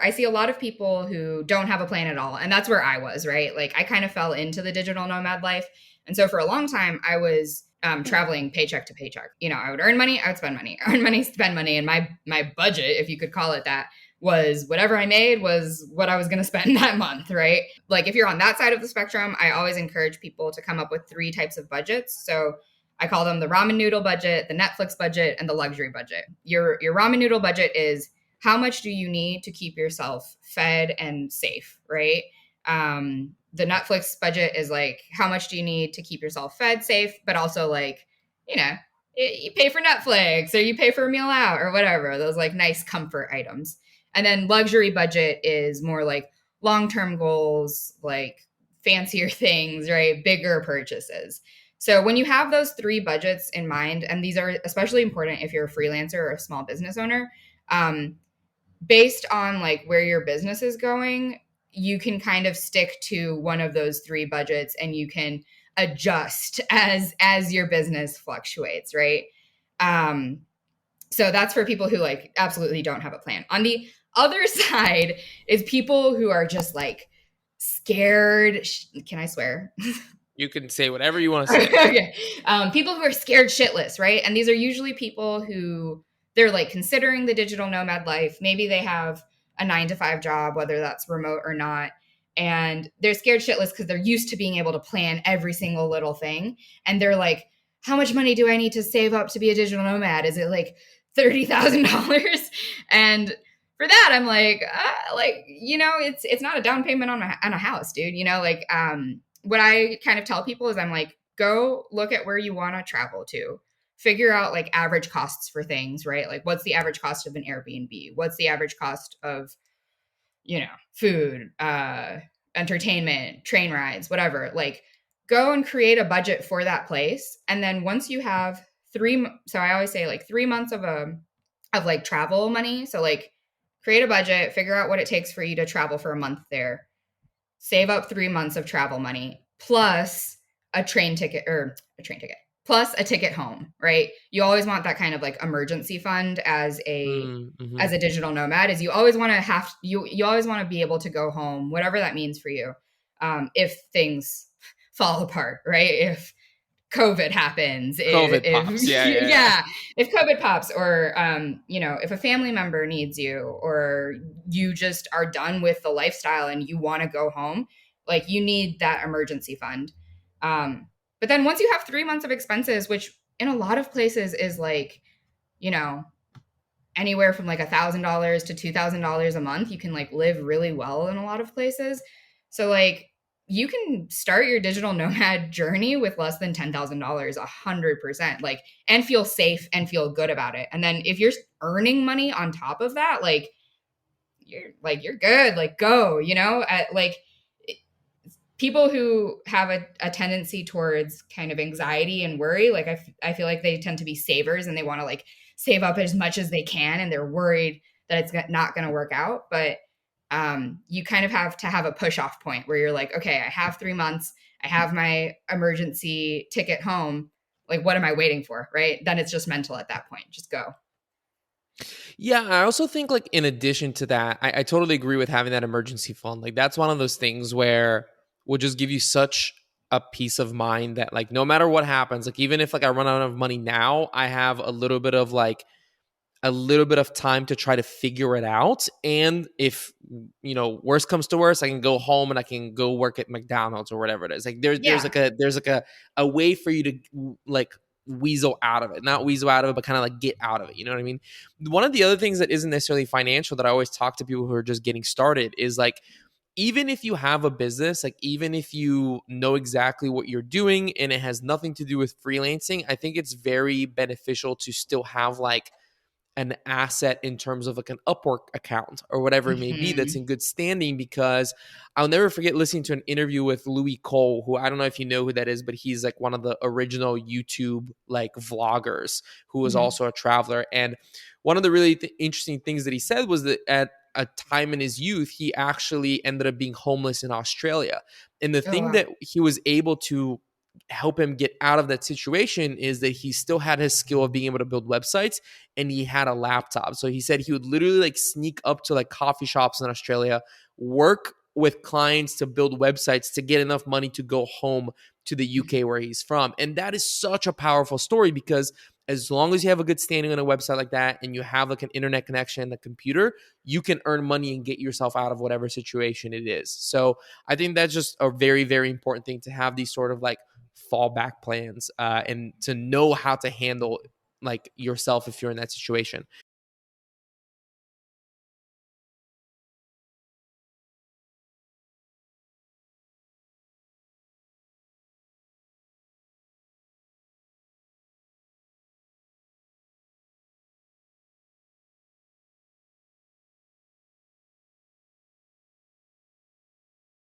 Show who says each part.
Speaker 1: I see a lot of people who don't have a plan at all. And that's where I was, right? Like I kind of fell into the digital nomad life. And so for a long time, I was traveling paycheck to paycheck. You know, I would earn money, I would spend money, earn money, spend money. And my budget, if you could call it that, was whatever I made was what I was going to spend that month, right? Like if you're on that side of the spectrum, I always encourage people to come up with 3 types of budgets. So I call them the ramen noodle budget, the Netflix budget, and the luxury budget. Your ramen noodle budget is how much do you need to keep yourself fed and safe, right? The Netflix budget is like, how much do you need to keep yourself fed, safe, but also like, you know, you pay for Netflix or you pay for a meal out or whatever, those like nice comfort items. And then luxury budget is more like long-term goals, like fancier things, right? Bigger purchases. So when you have those 3 budgets in mind, and these are especially important if you're a freelancer or a small business owner, based on like where your business is going, you can kind of stick to one of those 3 budgets and you can adjust as your business fluctuates, right? So that's for people who like absolutely don't have a plan. On the other side is people who are just like scared. Can I swear?
Speaker 2: You can say whatever you want to say.
Speaker 1: Okay. People who are scared shitless, right? And these are usually people who they're like considering the digital nomad life. Maybe they have a 9 to 5 job, whether that's remote or not. And they're scared shitless because they're used to being able to plan every single little thing. And they're like, how much money do I need to save up to be a digital nomad? Is it like $30,000? And for that, I'm like, you know, it's not a down payment on a house, dude. You know, like, what I kind of tell people is I'm like, go look at where you want to travel to. Figure out like average costs for things, right? Like what's the average cost of an Airbnb? What's the average cost of, you know, food, entertainment, train rides, whatever. Like go and create a budget for that place. And then once you have so I always say like 3 months of like travel money. So like create a budget, figure out what it takes for you to travel for a month there. Save up 3 months of travel money plus a train ticket plus a ticket home, right? You always want that kind of like emergency fund as a digital nomad. Is you always want to you always want to be able to go home, whatever that means for you, if things fall apart, right? If COVID happens,
Speaker 2: Pops. Yeah.
Speaker 1: If COVID pops, or you know, if a family member needs you, or you just are done with the lifestyle and you want to go home, like you need that emergency fund. But then once you have 3 months of expenses, which in a lot of places is like, you know, anywhere from like $1,000 to $2,000 a month, you can like live really well in a lot of places. So like you can start your digital nomad journey with less than $10,000, 100%, like, and feel safe and feel good about it. And then if you're earning money on top of that, like you're good, like go, you know, people who have a tendency towards kind of anxiety and worry, like I feel like they tend to be savers and they want to like save up as much as they can. And they're worried that it's not going to work out. But you kind of have to have a push off point where you're like, okay, I have 3 months. I have my emergency ticket home. Like, what am I waiting for? Right. Then it's just mental at that point. Just go.
Speaker 2: Yeah, I also think like in addition to that, I totally agree with having that emergency fund. Like that's one of those things where will just give you such a peace of mind that like no matter what happens, like even if like I run out of money now, I have a little bit of time to try to figure it out. And if, you know, worst comes to worst, I can go home and I can go work at McDonald's or whatever it is. Like there's a way for you to like weasel out of it, not weasel out of it, but kind of like get out of it. You know what I mean? One of the other things that isn't necessarily financial that I always talk to people who are just getting started is like, even if you have a business, like even if you know exactly what you're doing and it has nothing to do with freelancing, I think it's very beneficial to still have like an asset in terms of like an Upwork account or whatever it may be that's in good standing. Because I'll never forget listening to an interview with Louis Cole, who I don't know if you know who that is, but he's like one of the original YouTube like vloggers who was also a traveler. And one of the really interesting things that he said was that at a time in his youth, he actually ended up being homeless in Australia. And the thing that he was able to help him get out of that situation is that he still had his skill of being able to build websites, and he had a laptop. So he said he would literally like sneak up to like coffee shops in Australia, work with clients to build websites to get enough money to go home to the UK where he's from. And that is such a powerful story, because as long as you have a good standing on a website like that and you have like an internet connection, a computer, you can earn money and get yourself out of whatever situation it is. So I think that's just a very, very important thing, to have these sort of like fallback plans, and to know how to handle like yourself if you're in that situation.